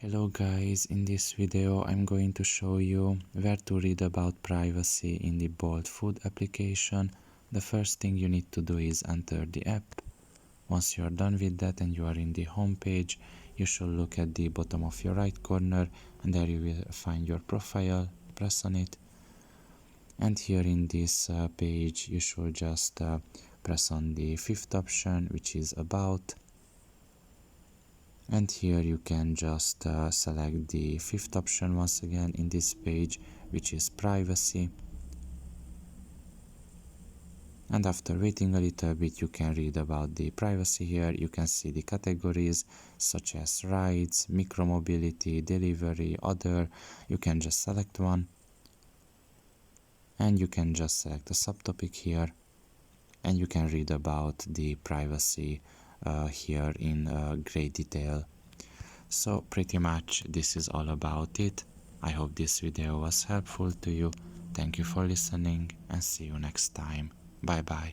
Hello guys, in this video I'm going to show you where to read about privacy in the Bolt Food application. The first thing you need to do is enter the app. Once you are done with that and you are in the home page, you should look at the bottom of your right corner and there you will find your profile. Press on it. And here in this page you should just press on the fifth option, which is About. And here you can just select the fifth option once again in this page, which is Privacy. And after waiting a little bit, you can read about the privacy here. You can see the categories such as rides, micromobility, delivery, other. You can just select one. And you can just select a subtopic here. And you can read about the privacy here in great detail. So pretty much this is all about it. I hope this video was helpful to you. Thank you for listening and see you next time. Bye bye.